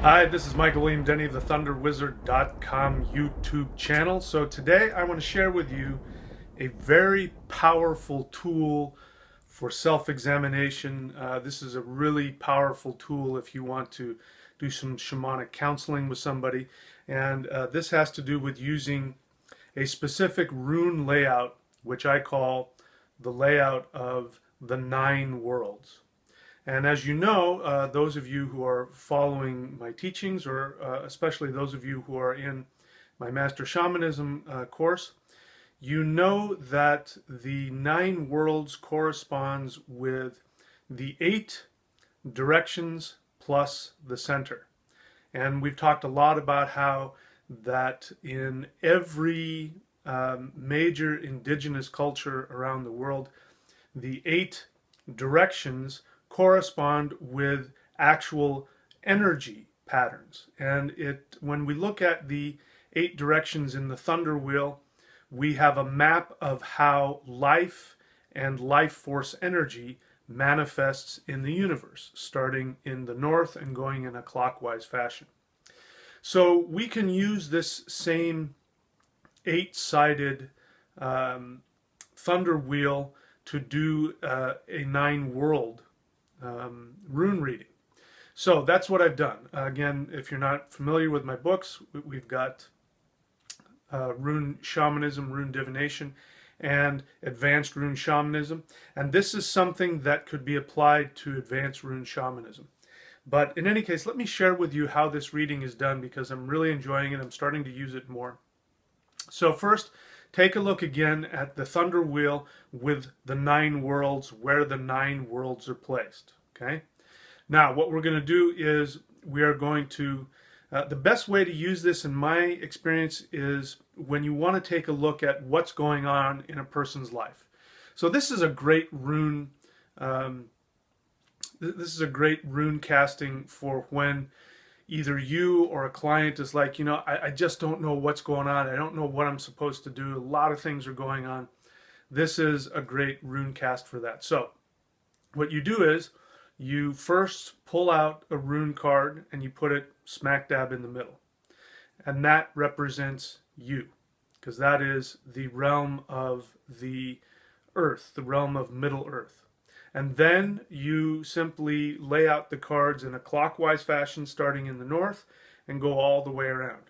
Hi, this is Michael William Denny of the ThunderWizard.com YouTube channel. So today I want to share with you a very powerful tool for self-examination. This is a really powerful tool if you want to do some shamanic counseling with somebody. And this has to do with using a specific rune layout, which I call the layout of the 9 worlds. And as you know, those of you who are following my teachings, or especially those of you who are in my Master Shamanism course, you know that the 9 worlds corresponds with the 8 directions plus the center. And we've talked a lot about how that in every major indigenous culture around the world, the 8 directions correspond with actual energy patterns. And when we look at the 8 directions in the thunder wheel, we have a map of how life and life force energy manifests in the universe, starting in the north and going in a clockwise fashion. So we can use this same 8-sided thunder wheel to do a 9-world rune reading. So that's what I've done. Again, if you're not familiar with my books, we've got Rune Shamanism, Rune Divination, and Advanced Rune Shamanism. And this is something that could be applied to Advanced Rune Shamanism. But in any case, let me share with you how this reading is done, because I'm really enjoying it. I'm starting to use it more. So first, take a look again at the thunder wheel with the 9 worlds, where the 9 worlds are placed. Okay. Now, what we're going to do is we are going to, the best way to use this in my experience is when you want to take a look at what's going on in a person's life. So this is a great rune, this is a great rune casting for when either you or a client is like, you know, I just don't know what's going on. I don't know what I'm supposed to do. A lot of things are going on. This is a great rune cast for that. So what you do is you first pull out a rune card and you put it smack dab in the middle. And that represents you, because that is the realm of the earth, the realm of Middle Earth. And then you simply lay out the cards in a clockwise fashion, starting in the north, and go all the way around.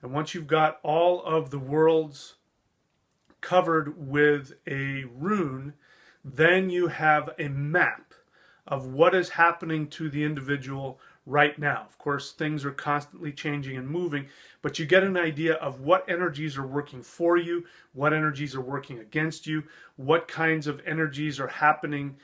And once you've got all of the worlds covered with a rune, then you have a map of what is happening to the individual right now. Of course, things are constantly changing and moving, but you get an idea of what energies are working for you, what energies are working against you, what kinds of energies are happening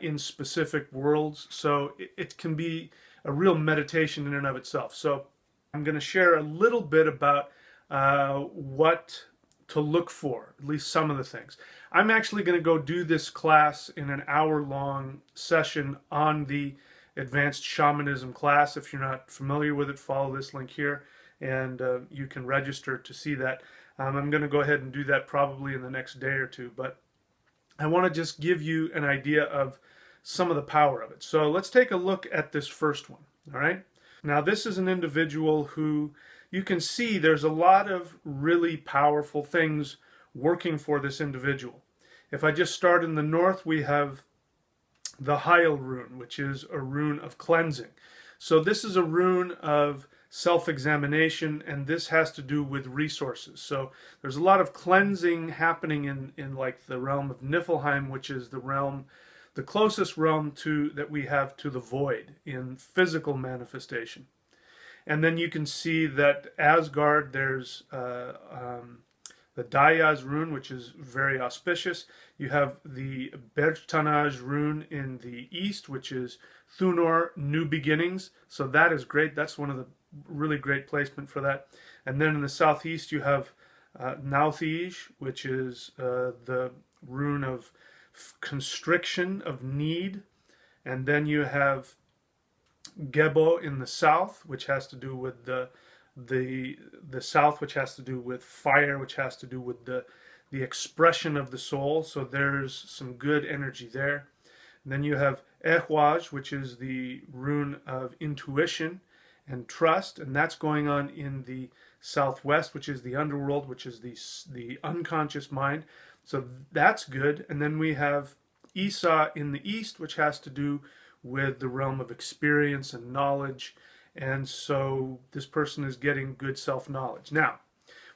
in specific worlds. So it can be a real meditation in and of itself. So I'm going to share a little bit about what to look for, at least some of the things. I'm actually going to go do this class in an hour-long session on the Advanced Shamanism class. If you're not familiar with it, follow this link here and you can register to see that. I'm going to go ahead and do that probably in the next day or two, but I want to just give you an idea of some of the power of it. So let's take a look at this first one. All right. Now this is an individual who you can see there's a lot of really powerful things working for this individual. If I just start in the north, we have the Heil rune, which is a rune of cleansing. So this is a rune of self-examination, and this has to do with resources. So there's a lot of cleansing happening in like the realm of Niflheim, which is the realm, the closest realm to that we have to the void in physical manifestation. And then you can see that Asgard, there's the Dayaz rune, which is very auspicious. You have the Bergtanaj rune in the east, which is Thunor, new beginnings. So that is great. That's one of the really great placement for that. And then in the southeast, you have Nauthij, which is the rune of constriction, of need. And then you have Gebo in the south, which has to do with the south, which has to do with fire, which has to do with the expression of the soul. So there's some good energy there. And then you have Ehwaj, which is the rune of intuition, and trust, and that's going on in the southwest, which is the underworld, which is the unconscious mind. So that's good. And then we have Esau in the east, which has to do with the realm of experience and knowledge. And so this person is getting good self-knowledge. Now,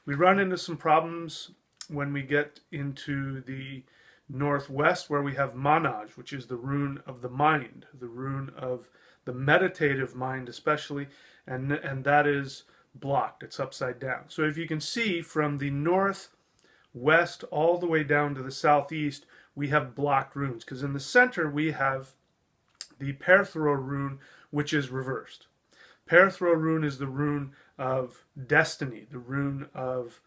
we run into some problems when we get into the northwest, where we have Manaj, which is the rune of the mind, the rune of the meditative mind especially, and that is blocked. It's upside down. So if you can see from the northwest all the way down to the southeast, we have blocked runes, because in the center we have the Perthro rune, which is reversed. Perthro rune is the rune of destiny, the rune of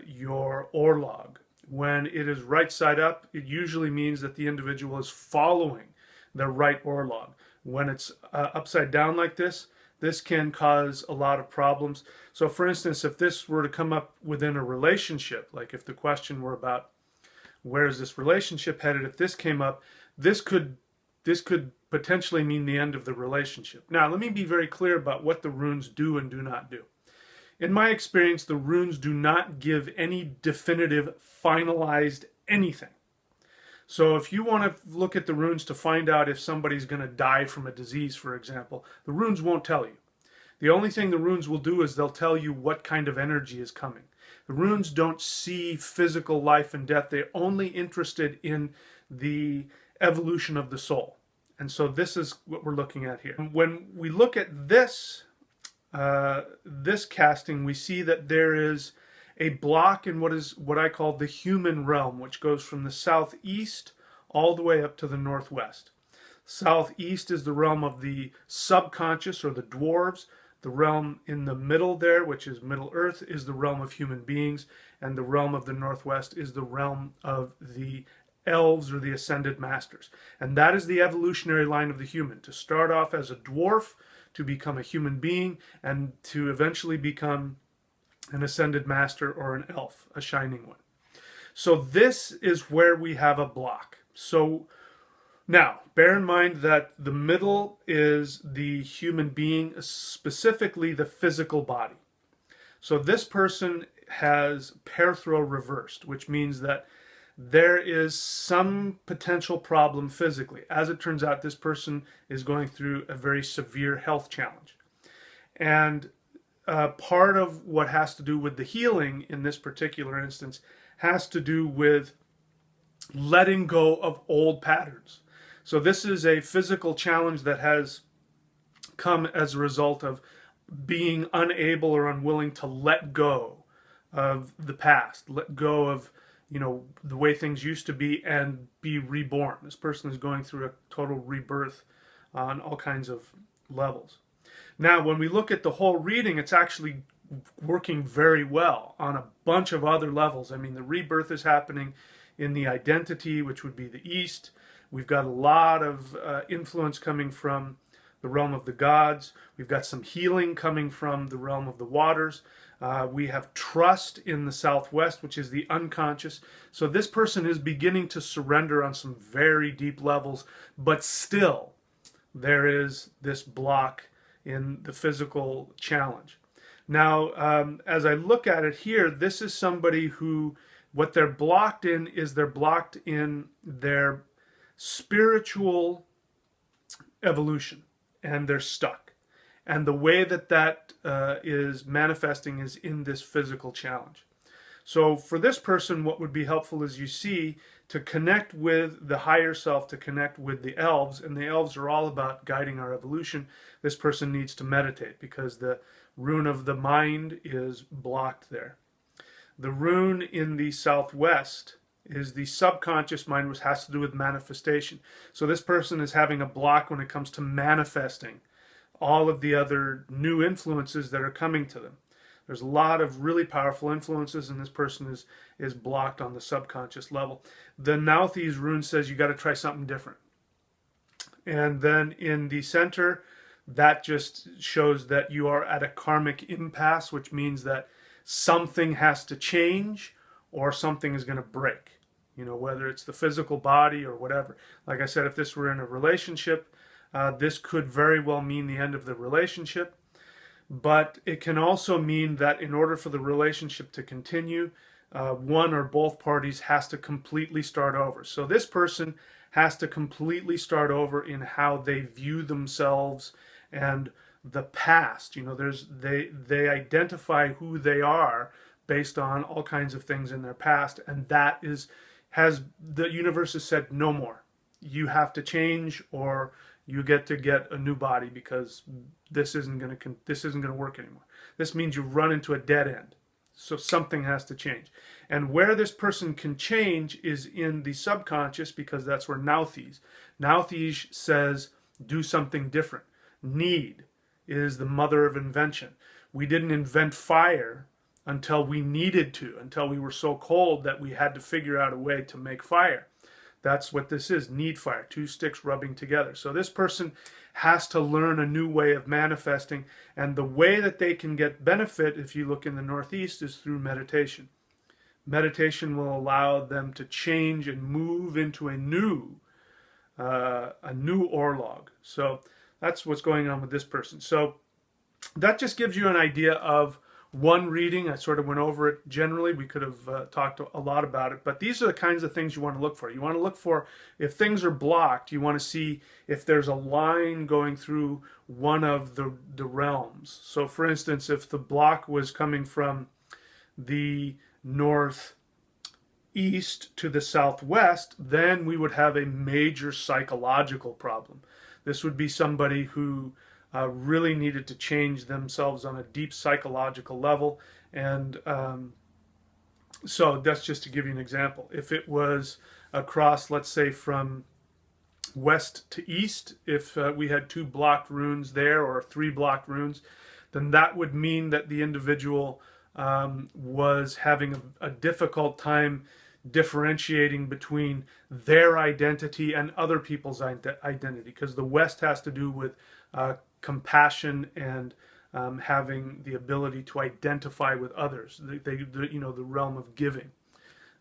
your orlog. When it is right side up, it usually means that the individual is following the right orlog. When it's upside down like this can cause a lot of problems. So for instance, if this were to come up within a relationship, like if the question were about where is this relationship headed, if this came up, this could potentially mean the end of the relationship. Now, let me be very clear about what the runes do and do not do. In my experience, the runes do not give any definitive, finalized anything. So if you want to look at the runes to find out if somebody's going to die from a disease, for example, the runes won't tell you. The only thing the runes will do is they'll tell you what kind of energy is coming. The runes don't see physical life and death. They're only interested in the evolution of the soul. And so this is what we're looking at here. When we look at this, this casting, we see that there is a block in what I call the human realm, which goes from the southeast all the way up to the northwest. Southeast is the realm of the subconscious, or the dwarves. The realm in the middle there, which is Middle Earth, is the realm of human beings, and the realm of the northwest is the realm of the elves, or the ascended masters. And that is the evolutionary line of the human, to start off as a dwarf, to become a human being, and to eventually become an ascended master or an elf, a shining one. So this is where we have a block. So now, bear in mind that the middle is the human being, specifically the physical body. So this person has Perthro reversed, which means that there is some potential problem physically. As it turns out, this person is going through a very severe health challenge. And part of what has to do with the healing in this particular instance has to do with letting go of old patterns. So this is a physical challenge that has come as a result of being unable or unwilling to let go of the past, let go of, you know, the way things used to be, and be reborn. This person is going through a total rebirth on all kinds of levels. Now, when we look at the whole reading, it's actually working very well on a bunch of other levels. I mean, the rebirth is happening in the identity, which would be the East. We've got a lot of influence coming from the realm of the gods. We've got some healing coming from the realm of the waters. We have trust in the southwest, which is the unconscious. So this person is beginning to surrender on some very deep levels, but still there is this block in the physical challenge. Now, as I look at it here, this is somebody who, what they're blocked in is they're blocked in their spiritual evolution, and they're stuck. And the way that that is manifesting is in this physical challenge. So for this person, what would be helpful is, you see, to connect with the higher self, to connect with the elves, and the elves are all about guiding our evolution. This person needs to meditate, because the rune of the mind is blocked there. The rune in the southwest is the subconscious mind, which has to do with manifestation. So this person is having a block when it comes to manifesting all of the other new influences that are coming to them. There's a lot of really powerful influences, and this person is blocked on the subconscious level. The Nauthi's rune says you got to try something different. And then in the center, that just shows that you are at a karmic impasse, which means that something has to change or something is going to break. You know, whether it's the physical body or whatever. Like I said, if this were in a relationship, this could very well mean the end of the relationship. but it can also mean that in order for the relationship to continue, one or both parties has to completely start over. So this person has to completely start over in how they view themselves and the past. You know, they identify who they are based on all kinds of things in their past, and that is has the universe has said no more. You have to change, or you get a new body, because this isn't going to work anymore. This means you run into a dead end. So something has to change. And where this person can change is in the subconscious, because that's where Nauthiz. Nauthiz says do something different. Need is the mother of invention. We didn't invent fire until we needed to, until we were so cold that we had to figure out a way to make fire. That's what this is, need fire, two sticks rubbing together. So this person has to learn a new way of manifesting, and the way that they can get benefit, if you look in the Northeast, is through meditation. Meditation will allow them to change and move into a new orlog. So that's what's going on with this person. So that just gives you an idea of one reading. I sort of went over it generally. We could have talked a lot about it, but these are the kinds of things you want to look for. You want to look for if things are blocked. You want to see if there's a line going through one of the realms. So for instance, if the block was coming from the northeast to the southwest, then we would have a major psychological problem. This would be somebody who really needed to change themselves on a deep psychological level. And so that's just to give you an example. If it was across, let's say, from west to east, if we had 2 blocked runes there, or 3 blocked runes, then that would mean that the individual was having a difficult time differentiating between their identity and other people's identity, because the West has to do with compassion and having the ability to identify with others. You know, the realm of giving.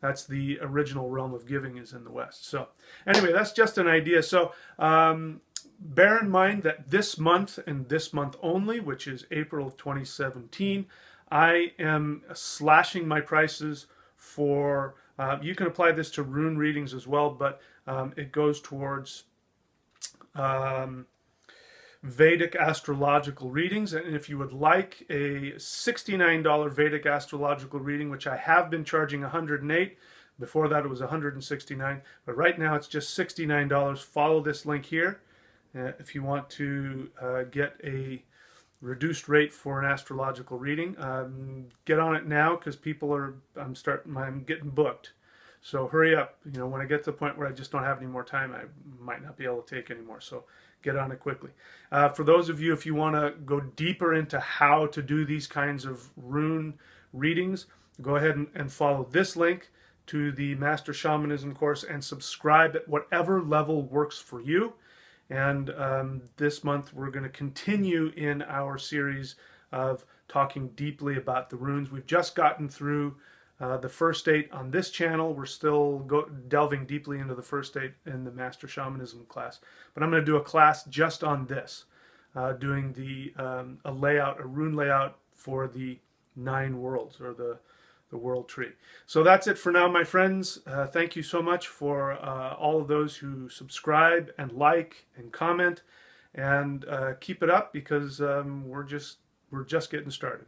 That's the original realm of giving, is in the West. So anyway, that's just an idea. So bear in mind that this month, and this month only, which is April of 2017, I am slashing my prices for, you can apply this to rune readings as well, but it goes towards Vedic astrological readings. And if you would like a $69 Vedic astrological reading, which I have been charging $108, before that it was $169, but right now it's just $69. Follow this link here if you want to get a reduced rate for an astrological reading. Get on it now, because people are, I'm getting booked. So hurry up. You know, when I get to the point where I just don't have any more time, I might not be able to take anymore. So get on it quickly. For those of you, if you want to go deeper into how to do these kinds of rune readings, go ahead and follow this link to the Master Shamanism course and subscribe at whatever level works for you. And this month we're going to continue in our series of talking deeply about the runes. We've just gotten through the first 8 on this channel. We're still delving deeply into the first 8 in the Master Shamanism class. But I'm going to do a class just on this, doing a rune layout for the 9 worlds, or the world tree. So that's it for now, my friends. Thank you so much for all of those who subscribe and like and comment, and keep it up, because we're just getting started.